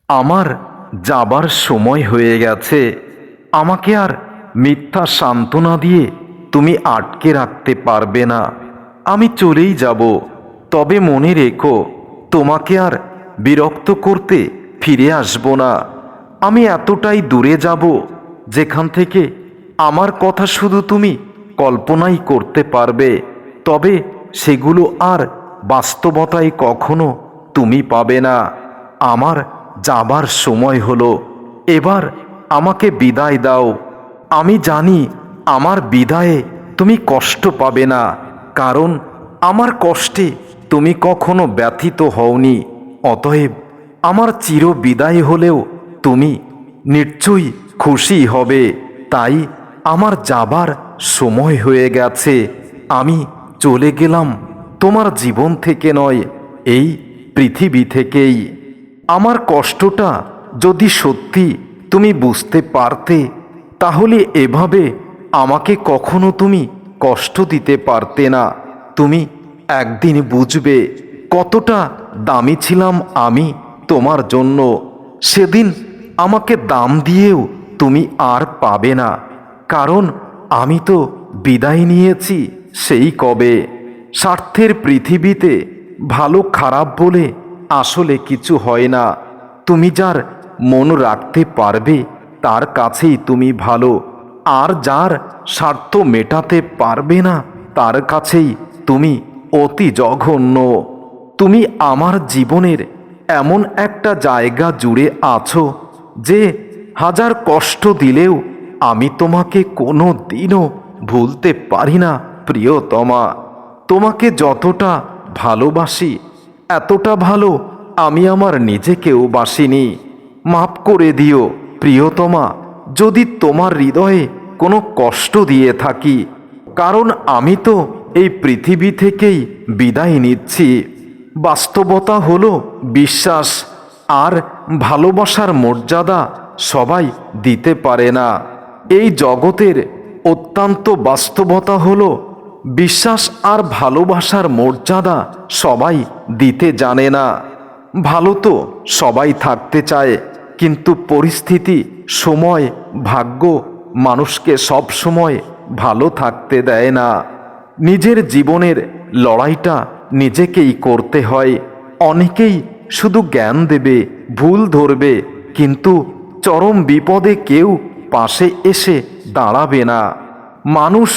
আমার যাবার সময় হয়ে গেছে। আমাকে আর মিথ্যা সান্ত্বনা দিয়ে তুমি আটকে রাখতে পারবে না। আমি চলেই যাব, তবে মনে রেখো, তোমাকে আর বিরক্ত করতে ফিরে আসব না। আমি এতটাই দূরে যাব যেখান থেকে আমার কথা শুধু তুমি কল্পনাই করতে পারবে, তবে সেগুলো আর বাস্তবতায় কখনো তুমি পাবে না। আমার যাবার সময় হলো, এবার আমাকে বিদায় দাও। আমি জানি আমার বিদায়ে তুমি কষ্ট পাবে না, কারণ আমার কষ্টে তুমি কখনো ব্যথিত হওনি। অতএব আমার চির বিদায় হলেও তুমি নিশ্চয়ই খুশি হবে। তাই আমার যাবার সময় হয়ে গেছে। আমি চলে গেলাম তোমার জীবন থেকে নয়, এই পৃথিবী থেকেই। আমার কষ্টটা যদি সত্যি তুমি বুঝতে পারতে, তাহলে এভাবে আমাকে কখনো তুমি কষ্ট দিতে পারতে না। তুমি একদিন বুঝবে কতটা দামি ছিলাম আমি তোমার জন্য। সেদিন আমাকে দাম দিয়েও তুমি আর পাবে না, কারণ আমি তো বিদায় নিয়েছি সেই কবে। স্বার্থের পৃথিবীতে ভালো খারাপ বলে আসলে কিছু হয় না। তুমি যার মন রাখতে পারবে তার কাছেই তুমি ভালো, আর যার স্বার্থ মেটাতে পারবে না তার কাছেই তুমি অতি জঘন্য। তুমি আমার জীবনের এমন একটা জায়গা জুড়ে আছো যে হাজার কষ্ট দিলেও আমি তোমাকে কোনো দিনও ভুলতে পারি না প্রিয়তমা। তোমাকে যতটা ভালোবাসি, এতটা ভালো আমি আমার নিজেকেও বাসিনি। মাফ করে দিও প্রিয়তমা যদি তোমার হৃদয়ে কোনো কষ্ট দিয়ে থাকি, কারণ আমি তো এই পৃথিবী থেকেই বিদায় নিচ্ছি। বাস্তবতা হলো বিশ্বাস আর ভালোবাসার মর্যাদা সবাই দিতে পারে না। এই জগতের অত্যন্ত বাস্তবতা হলো বিশ্বাস আর ভালোবাসার মর্যাদা সবাই দিতে জানে না। ভালো তো সবাই থাকতে চায়, কিন্তু পরিস্থিতি, সময়, ভাগ্য মানুষকে সব সময় ভালো থাকতে দেয় না। নিজের জীবনের লড়াইটা নিজেকেই করতে হয়। অনেকেই শুধু জ্ঞান দেবে, ভুল ধরবে, কিন্তু চরম বিপদে কেউ পাশে এসে দাঁড়াবে না। মানুষ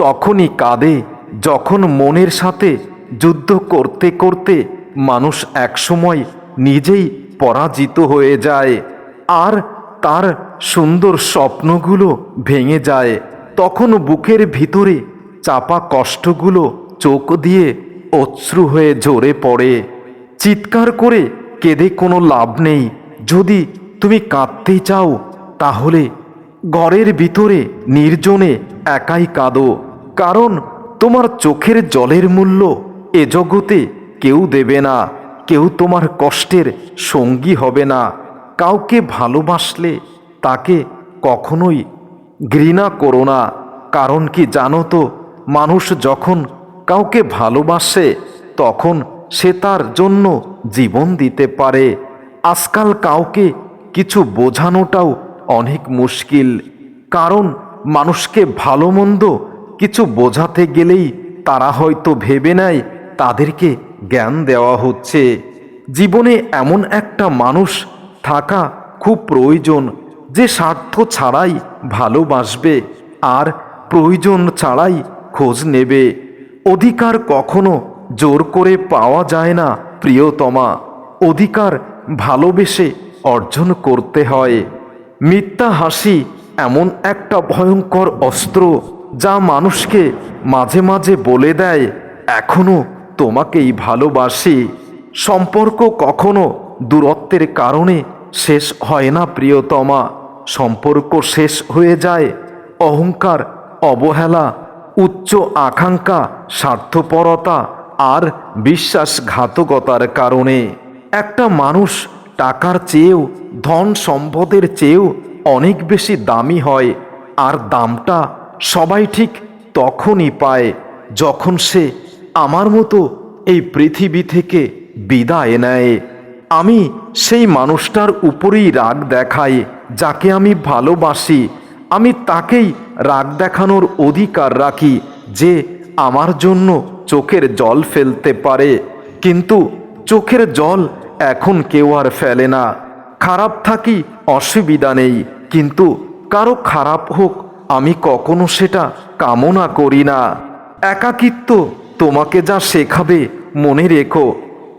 তখনই কাঁদে যখন মনের সাথে যুদ্ধ করতে করতে মানুষ একসময় নিজেই পরাজিত হয়ে যায়, আর তার সুন্দর স্বপ্নগুলো ভেঙে যায়। তখন বুকের ভিতরে চাপা কষ্টগুলো চোখ দিয়ে অশ্রু হয়ে ঝরে পড়ে। চিৎকার করে কেঁদে কোনো লাভ নেই। যদি তুমি কাঁদতে চাও, তাহলে ঘরের ভিতরে নির্জনে একাই কাঁদো, কারণ তোমার চোখের জলের মূল্য এ জগতে কেউ দেবে না। কেউ তোমার কষ্টের সঙ্গী হবে না। কাউকে ভালোবাসলে তাকে কখনোই ঘৃণা করো না, কারণ কি জানো তো, মানুষ যখন কাউকে ভালোবাসে তখন সে তার জন্য জীবন দিতে পারে। আজকাল কাউকে কিছু বোঝানোটাও অনেক মুশকিল, কারণ মানুষকে ভালো মন্দ কিছু বোঝাতে গেলেই তারা হয়তো ভেবে নেয় তাদেরকে জ্ঞান দেওয়া হচ্ছে। জীবনে এমন একটা মানুষ থাকা খুব প্রয়োজন যে স্বার্থ ছাড়াই ভালোবাসবে আর প্রয়োজন ছাড়াই খোঁজ নেবে। অধিকার কখনো জোর করে পাওয়া যায় না প্রিয়তমা, অধিকার ভালোবেসে অর্জন করতে হয়। মিথ্যা হাসি এমন একটা ভয়ঙ্কর অস্ত্র যা মানুষকে মাঝে মাঝে বলে দেয় এখনো তোমাকেই ভালোবাসি। সম্পর্ক কখনো দূরত্বের কারণে শেষ হয় না প্রিয়তমা। সম্পর্ক শেষ হয়ে যায় অহংকার, অবহেলা, উচ্চ আকাঙ্ক্ষা, স্বার্থপরতা আর বিশ্বাসঘাতকতার কারণে। একটা মানুষ টাকার চেয়েও, ধন সম্পদের চেয়েও অনেক বেশি দামি হয়, আর দামটা সবাই ঠিক তখনই পায় যখন সে আমার মতো এই পৃথিবী থেকে বিদায় নেয়। আমি সেই মানুষটার উপরেই রাগ দেখায় যাকে আমি ভালোবাসি। আমি তাকেই রাগ দেখানোর অধিকার রাখি যে আমার জন্য চোখের জল ফেলতে পারে। কিন্তু চোখের জল এখন কেউ আর ফেলে না। খারাপ থাকি অসুবিধা নেই, কিন্তু কারো খারাপ হোক আমি কখনো সেটা কামনা করি না। একাকিত্ব তোমাকে যা শেখাবে মনে রেখো,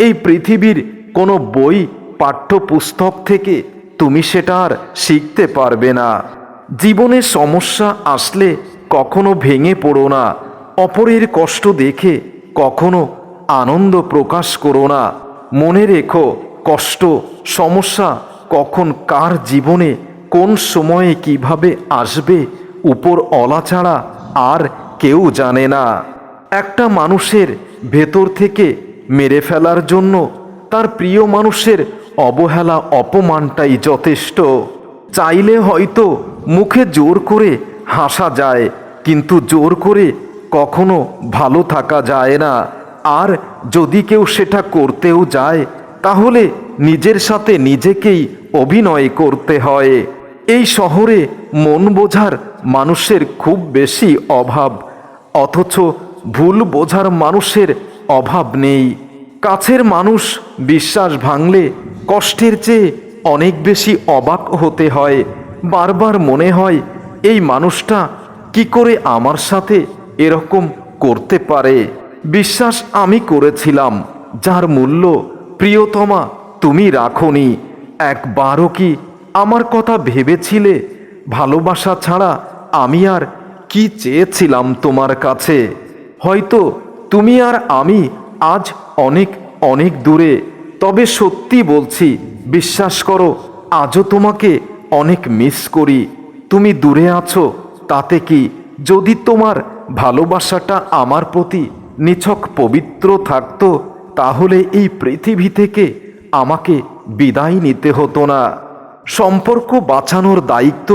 এই পৃথিবীর কোনো বই পাঠ্যপুস্তক থেকে তুমি সেটা আর শিখতে পারবে না। জীবনে সমস্যা আসলে কখনো ভেঙে পড়ো না। অপরের কষ্ট দেখে কখনো আনন্দ প্রকাশ করো না। মনে রেখো, কষ্ট সমস্যা কখন কার জীবনে কোন সময়ে কিভাবে আসবে উপর অলা ছাড়া আর কেউ জানে না। একটা মানুষের ভেতর থেকে মেরে ফেলার জন্য তার প্রিয় মানুষের অবহেলা অপমানটাই যথেষ্ট। চাইলে হয়তো মুখে জোর করে হাসা যায়, কিন্তু জোর করে কখনো ভালো থাকা যায় না। আর যদি কেউ সেটা করতেও যায় তাহলে নিজের সাথে নিজেকেই অভিনয় করতে হয়। এই শহরে মন বোঝার মানুষের খুব বেশি অভাব, অথচ ভুল বোঝার মানুষের অভাব নেই। কাছের মানুষ বিশ্বাস ভাঙলে কষ্টের চেয়ে অনেক বেশি অবাক হতে হয়। বারবার মনে হয় এই মানুষটা কি করে আমার সাথে এরকম করতে পারে। বিশ্বাস আমি করেছিলাম, যার মূল্য প্রিয়তমা তুমি রাখোনি। একবারও কি আমার কথা ভেবেছিলে? ভালোবাসা ছাড়া আমি আর কি চেয়েছিলাম তোমার কাছে? হয়তো তুমি আর আমি আজ অনেক অনেক দূরে, তবে সত্যি বলছি, বিশ্বাস করো আজও তোমাকে অনেক মিস করি। তুমি দূরে আছো তাতে কি, যদি তোমার ভালোবাসাটা আমার প্রতি নিছক পবিত্র থাকতো তাহলে এই পৃথিবী থেকে আমাকে বিদায় নিতে হতো না। সম্পর্ক বাঁচানোর দায়িত্ব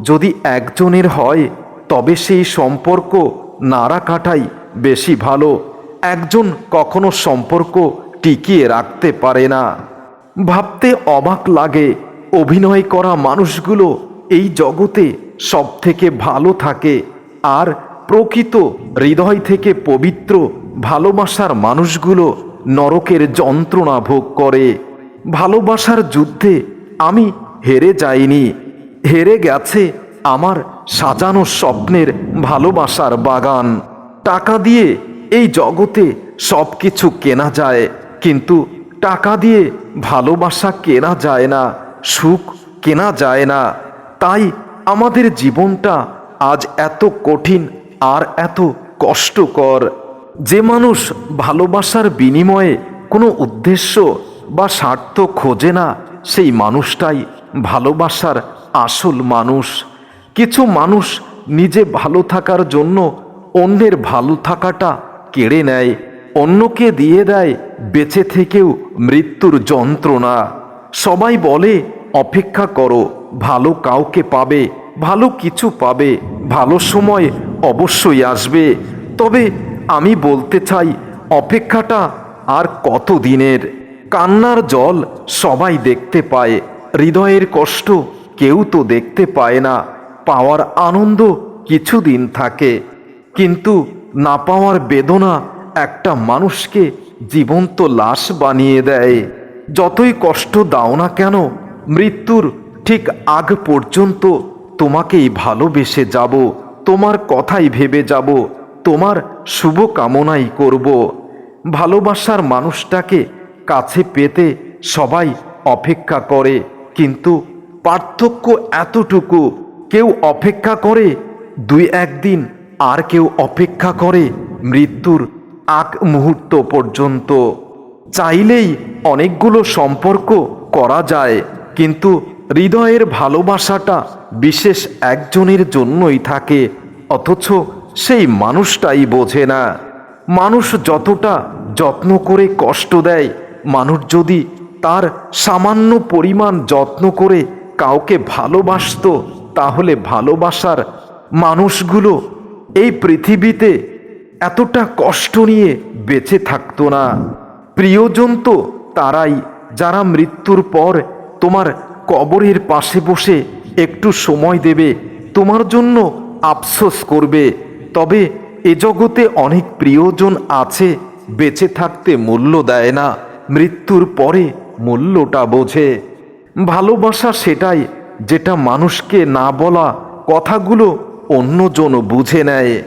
যদি একজনের হয় তবে সেই সম্পর্ক না রাখাটাই বেশি ভালো। একজন কখনো সম্পর্ক টিকিয়ে রাখতে পারে না। ভাবতে অবাক লাগে, অভিনয় করা মানুষগুলো এই জগতে সব থেকে ভালো থাকে, আর প্রকৃত হৃদয় থেকে পবিত্র ভালোবাসার মানুষগুলো নরকের যন্ত্রণা ভোগ করে। ভালোবাসার যুদ্ধে আমি হেরে যাইনি, হেরে গেছে আমার সাজানো স্বপ্নের ভালোবাসার বাগান। টাকা দিয়ে এই জগতে সব কিছু কেনা যায়, কিন্তু টাকা দিয়ে ভালোবাসা কেনা যায় না, সুখ কেনা যায় না। তাই আমাদের জীবনটা আজ এত কঠিন আর এত কষ্টকর। যে মানুষ ভালোবাসার বিনিময়ে কোনো উদ্দেশ্য বা স্বার্থ খোঁজে না, সেই মানুষটাই ভালোবাসার আসল মানুষ। কিছু মানুষ নিজে ভালো থাকার জন্য অন্যের ভালো থাকাটা কেড়ে নেয়, অন্যকে দিয়ে দেয় বেঁচে থেকেও মৃত্যুর যন্ত্রণা। সবাই বলে অপেক্ষা করো, ভালো কাউকে পাবে, ভালো কিছু পাবে, ভালো সময় অবশ্যই আসবে। তবে আমি বলতে চাই, অপেক্ষাটা আর কত দিনের? কান্নার জল সবাই দেখতে পায়, হৃদয়ের কষ্ট কেউ তো দেখতে পায় না। পাওয়ার আনন্দ কিছুদিন থাকে, কিন্তু না পাওয়ার বেদনা একটা মানুষকে জীবন্ত লাশ বানিয়ে দেয়। যতই কষ্ট দাও না কেন, মৃত্যুর ঠিক আগ পর্যন্ত তোমাকেই ভালোবেসে যাব, তোমার কথাই ভেবে যাব, তোমার শুভ কামনাই করব। ভালোবাসার মানুষটাকে কাছে পেতে সবাই অপেক্ষা করে, কিন্তু পার্থক্য এতটুকু, কেউ অপেক্ষা করে 2-1 দিন, আর কেউ অপেক্ষা করে মৃত্যুর আগ মুহূর্ত পর্যন্ত। চাইলেই অনেকগুলো সম্পর্ক করা যায়, কিন্তু হৃদয়ের ভালোবাসাটা বিশেষ একজনের জন্যই থাকে, অথচ সেই মানুষটাই বোঝে না। মানুষ যতটা যত্ন করে কষ্ট দেয়, মানুষ যদি তার সামান্য পরিমাণ যত্ন করে কাউকে ভালোবাসতো, তাহলে ভালোবাসার মানুষগুলো এই পৃথিবীতে এতটা কষ্ট নিয়ে বেঁচে থাকতো না। প্রিয়জন তো তারাই যারা মৃত্যুর পর তোমার কবরের পাশে বসে একটু সময় দেবে, তোমার জন্য আফসোস করবে। তবে এ জগতে অনেক প্রিয়জন আছে, বেঁচে থাকতে মূল্য দেয় না, মৃত্যুর পরে মূল্যটা বোঝে। ভালোবাসা সেটাই যেটা মানুষকে না বলা কথাগুলো অন্যজন বুঝে নেয়।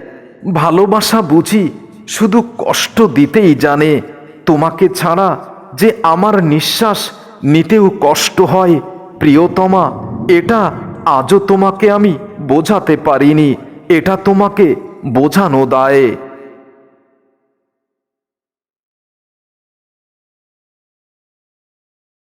ভালোবাসা বুঝি শুধু কষ্ট দিতেই জানে। তোমাকে ছাড়া যে আমার নিঃশ্বাস নিতেও কষ্ট হয় প্রিয়তমা, এটা আজও তোমাকে আমি বোঝাতে পারিনি, এটা তোমাকে বোঝানো দায়।